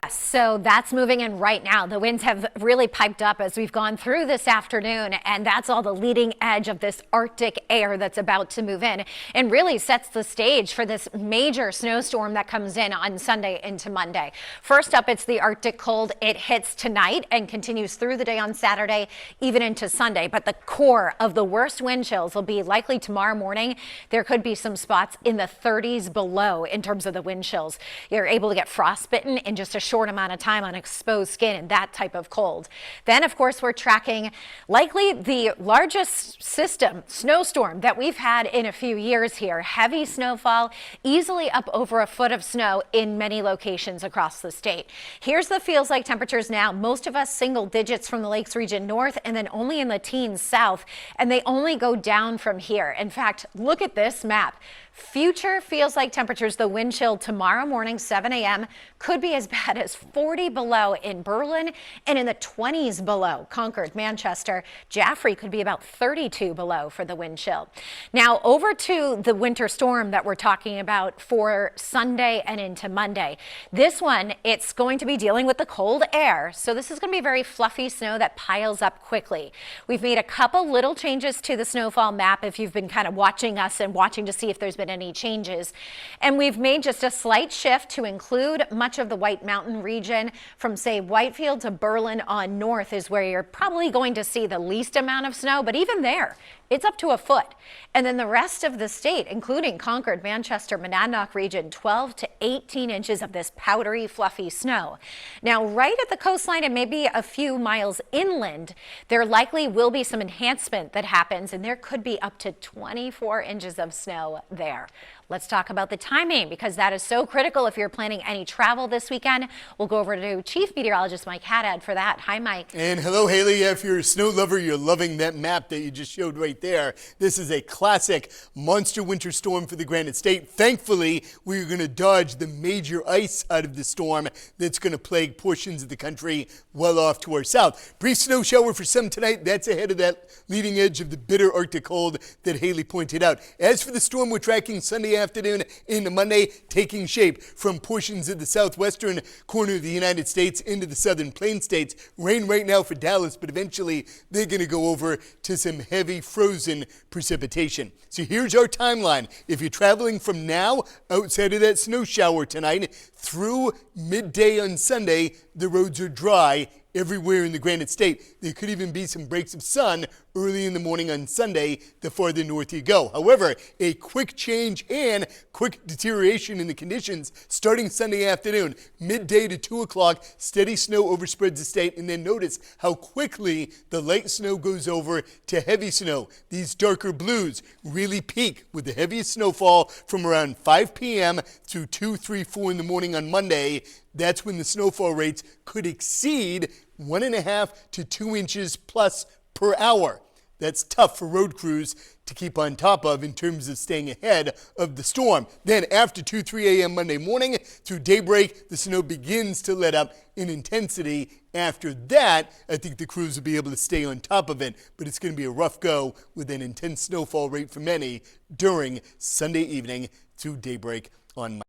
So that's moving in right now. The winds have really piped up as we've gone through this afternoon, and that's all the leading edge of this Arctic air that's about to move in and really sets the stage for this major snowstorm that comes in on Sunday into Monday. First up, it's the Arctic cold. It hits tonight and continues through the day on Saturday, even into Sunday. But the core of the worst wind chills will be likely tomorrow morning. There could be some spots in the 30s below in terms of the wind chills. You're able to get frostbitten in just a short amount of time on exposed skin and that type of cold. Then, of course, we're tracking likely the largest snowstorm that we've had in a few years here. Heavy snowfall, easily up over a foot of snow in many locations across the state. Here's the feels like temperatures now. Most of us single digits from the Lakes region north and then only in the teens south, and they only go down from here. In fact, look at this map. Future feels like temperatures, the wind chill tomorrow morning, 7 a.m. could be as bad as 40 below in Berlin and in the 20s below Concord, Manchester. Jaffrey could be about 32 below for the wind chill. Now over to the winter storm that we're talking about for Sunday and into Monday. This one, it's going to be dealing with the cold air. So this is going to be very fluffy snow that piles up quickly. We've made a couple little changes to the snowfall map if you've been kind of watching us and watching to see if there's been any changes. And we've made just a slight shift to include much of the White Mountain region from, say, Whitefield to Berlin on north is where you're probably going to see the least amount of snow, but even there, it's up to a foot. And then the rest of the state, including Concord, Manchester, Monadnock region, 12 to 18 inches of this powdery, fluffy snow. Now, right at the coastline and maybe a few miles inland, there likely will be some enhancement that happens, and there could be up to 24 inches of snow there. Let's talk about the timing, because that is so critical if you're planning any travel this weekend. We'll go over to Chief Meteorologist Mike Haddad for that. Hi, Mike. And hello, Haley. If you're a snow lover, you're loving that map that you just showed right there. This is a classic monster winter storm for the Granite State. Thankfully, we're going to dodge the major ice out of the storm that's going to plague portions of the country well off to our south. Brief snow shower for some tonight. That's ahead of that leading edge of the bitter Arctic cold that Haley pointed out. As for the storm, we're tracking Sunday afternoon into Monday, taking shape from portions of the southwestern corner of the United States into the southern plain states. Rain right now for Dallas, but eventually they're going to go over to some heavy frozen precipitation. So here's our timeline. If you're traveling from now outside of that snow shower tonight through midday on Sunday, the roads are dry everywhere in the Granite State. There could even be some breaks of sun early in the morning on Sunday the farther north you go. However, a quick change and quick deterioration in the conditions starting Sunday afternoon, midday to 2 o'clock, steady snow overspreads the state, and then notice how quickly the light snow goes over to heavy snow. These darker blues really peak with the heaviest snowfall from around 5 p.m. through 2, 3, 4 in the morning on Monday. That's when the snowfall rates could exceed 1.5 to 2 inches plus per hour. That's tough for road crews to keep on top of in terms of staying ahead of the storm. Then after 2, 3 a.m. Monday morning through daybreak, the snow begins to let up in intensity. After that, I think the crews will be able to stay on top of it, but it's going to be a rough go with an intense snowfall rate for many during Sunday evening through daybreak on Monday.